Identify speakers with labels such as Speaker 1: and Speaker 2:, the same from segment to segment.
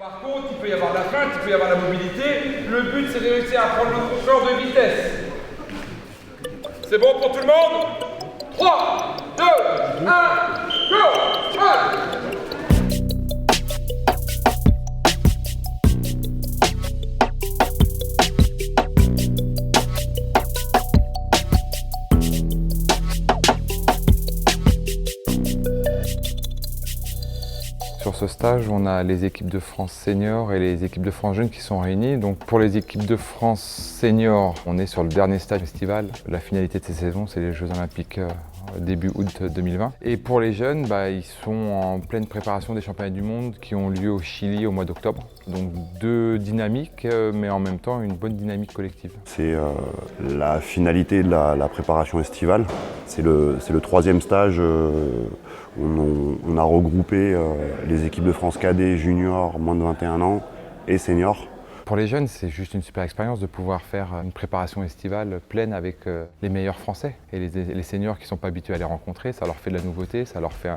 Speaker 1: Par contre, il peut y avoir de la feinte, il peut y avoir de la mobilité. Le but, c'est de réussir à prendre le contrôleur de vitesse. C'est bon pour tout le monde? 3, 2, 1, go! Allez!
Speaker 2: Sur ce stage, on a les équipes de France seniors et les équipes de France jeunes qui sont réunies. Donc pour les équipes de France seniors, on est sur le dernier stage estival. La finalité de ces saisons, c'est les Jeux Olympiques début août 2020. Et pour les jeunes, ils sont en pleine préparation des championnats du monde qui ont lieu au Chili au mois d'octobre. Donc deux dynamiques, mais en même temps une bonne dynamique collective.
Speaker 3: C'est la finalité de la préparation estivale. C'est le troisième stage. On a regroupé les équipes de France cadets, juniors, moins de 21 ans et seniors.
Speaker 2: Pour les jeunes, c'est juste une super expérience de pouvoir faire une préparation estivale pleine avec les meilleurs Français. Et les seniors qui ne sont pas habitués à les rencontrer, ça leur fait de la nouveauté, ça leur fait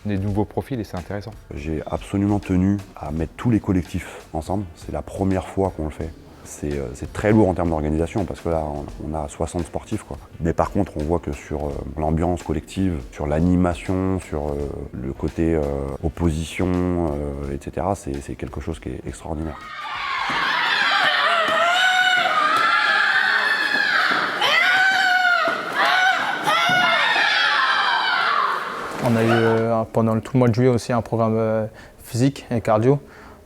Speaker 2: des nouveaux profils et c'est intéressant.
Speaker 3: J'ai absolument tenu à mettre tous les collectifs ensemble. C'est la première fois qu'on le fait. C'est très lourd en termes d'organisation parce que là, on a 60 sportifs, quoi. Mais par contre, on voit que sur l'ambiance collective, sur l'animation, sur le côté opposition, etc., c'est quelque chose qui est extraordinaire.
Speaker 4: On a eu pendant tout le mois de juillet aussi un programme physique et cardio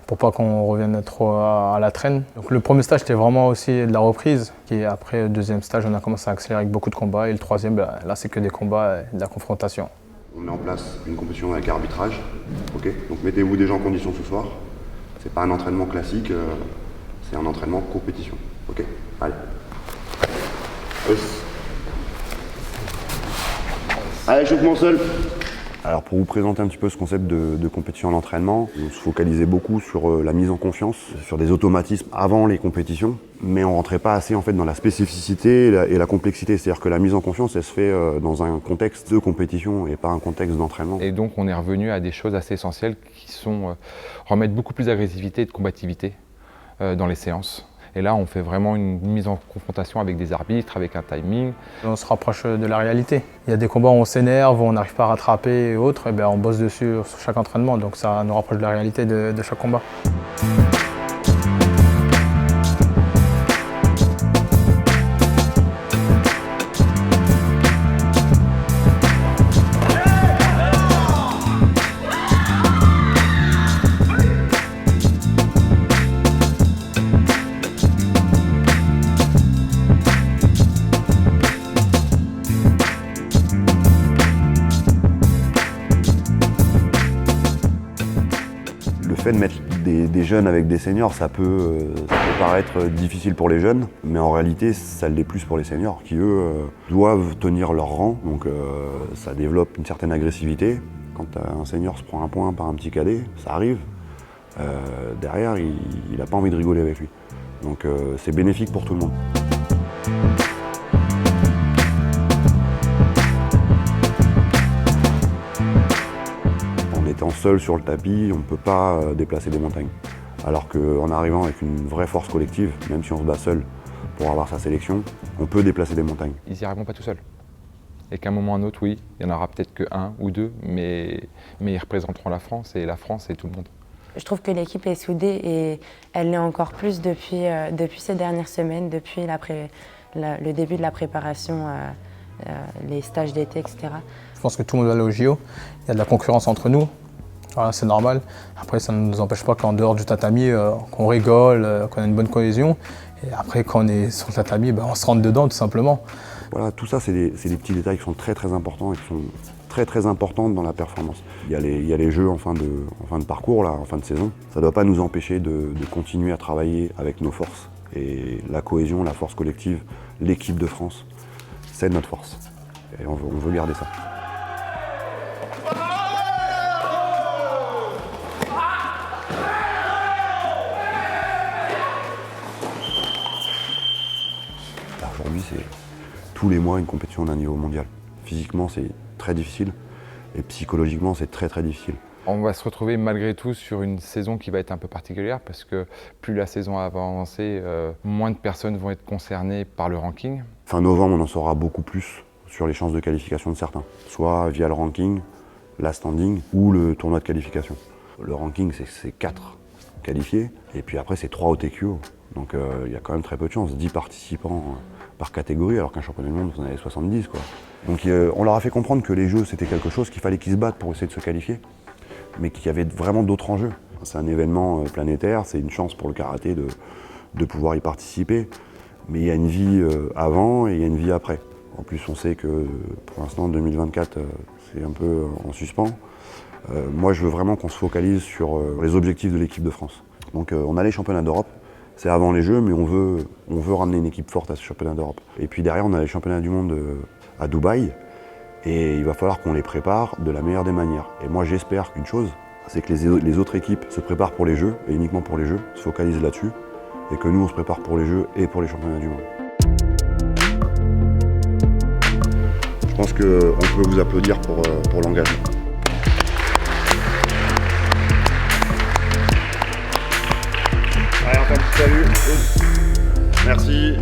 Speaker 4: pour pas qu'on revienne trop à la traîne. Donc le premier stage c'était vraiment aussi de la reprise. Et après le deuxième stage on a commencé à accélérer avec beaucoup de combats et le troisième là c'est que des combats et de la confrontation.
Speaker 3: On met en place une compétition avec arbitrage. Okay. Donc mettez-vous déjà en condition ce soir. C'est pas un entraînement classique, c'est un entraînement compétition. Ok, allez. Allez, échauffement seul. Alors pour vous présenter un petit peu ce concept de compétition en entraînement, on se focalisait beaucoup sur la mise en confiance, sur des automatismes avant les compétitions, mais on rentrait pas assez en fait dans la spécificité et la complexité. C'est-à-dire que la mise en confiance, elle se fait dans un contexte de compétition et pas un contexte d'entraînement.
Speaker 2: Et donc on est revenu à des choses assez essentielles qui sont remettre beaucoup plus d'agressivité et de combativité dans les séances. Et là, on fait vraiment une mise en confrontation avec des arbitres, avec un timing.
Speaker 4: On se rapproche de la réalité. Il y a des combats où on s'énerve, où on n'arrive pas à rattraper et autres, et on bosse dessus sur chaque entraînement, donc ça nous rapproche de la réalité de chaque combat.
Speaker 3: Le fait de mettre des jeunes avec des seniors, ça peut paraître difficile pour les jeunes, mais en réalité, ça l'est plus pour les seniors, qui eux doivent tenir leur rang, donc ça développe une certaine agressivité. Quand un senior se prend un point par un petit cadet, ça arrive, derrière, il n'a pas envie de rigoler avec lui. Donc c'est bénéfique pour tout le monde. Étant seul sur le tapis, on ne peut pas déplacer des montagnes. Alors qu'en arrivant avec une vraie force collective, même si on se bat seul pour avoir sa sélection, on peut déplacer des montagnes.
Speaker 2: Ils n'y arriveront pas tout seuls. Et qu'à un moment ou à un autre, oui, il y en aura peut-être que un ou deux, mais ils représenteront la France, et la France, c'est tout le monde.
Speaker 5: Je trouve que l'équipe est soudée et elle l'est encore plus depuis ces dernières semaines, depuis le début de la préparation, les stages d'été, etc.
Speaker 4: Je pense que tout le monde va aller au JO, il y a de la concurrence entre nous. Voilà, c'est normal. Après, ça ne nous empêche pas qu'en dehors du tatami, qu'on rigole, qu'on a une bonne cohésion. Et après, quand on est sur le tatami, on se rentre dedans tout simplement.
Speaker 3: Voilà, tout ça, c'est des petits détails qui sont très très importants et qui sont très importants dans la performance. Il y a les jeux en fin de parcours, là, en fin de saison. Ça ne doit pas nous empêcher de continuer à travailler avec nos forces. Et la cohésion, la force collective, l'équipe de France, c'est notre force. Et on veut garder ça. Aujourd'hui, c'est tous les mois une compétition d'un niveau mondial. Physiquement, c'est très difficile et psychologiquement, c'est très difficile.
Speaker 2: On va se retrouver malgré tout sur une saison qui va être un peu particulière parce que plus la saison va avancer, moins de personnes vont être concernées par le ranking.
Speaker 3: Fin novembre, on en saura beaucoup plus sur les chances de qualification de certains, soit via le ranking, la standing ou le tournoi de qualification. Le ranking, c'est 4 qualifiés et puis après, c'est 3 au TQO. Donc il y a quand même très peu de chances, 10 participants par catégorie, alors qu'un championnat du monde, vous en avez 70. Quoi. Donc on leur a fait comprendre que les jeux, c'était quelque chose qu'il fallait qu'ils se battent pour essayer de se qualifier, mais qu'il y avait vraiment d'autres enjeux. C'est un événement planétaire, c'est une chance pour le karaté de pouvoir y participer, mais il y a une vie avant et il y a une vie après. En plus, on sait que pour l'instant, 2024, c'est un peu en suspens. Moi, je veux vraiment qu'on se focalise sur les objectifs de l'équipe de France. Donc on a les championnats d'Europe. C'est avant les Jeux, mais on veut ramener une équipe forte à ce championnat d'Europe. Et puis derrière, on a les championnats du monde à Dubaï, et il va falloir qu'on les prépare de la meilleure des manières. Et moi, j'espère qu'une chose, c'est que les autres équipes se préparent pour les Jeux, et uniquement pour les Jeux, se focalisent là-dessus, et que nous, on se prépare pour les Jeux et pour les championnats du monde. Je pense qu'on peut vous applaudir pour l'engagement. Allez, enfin, salut. Merci.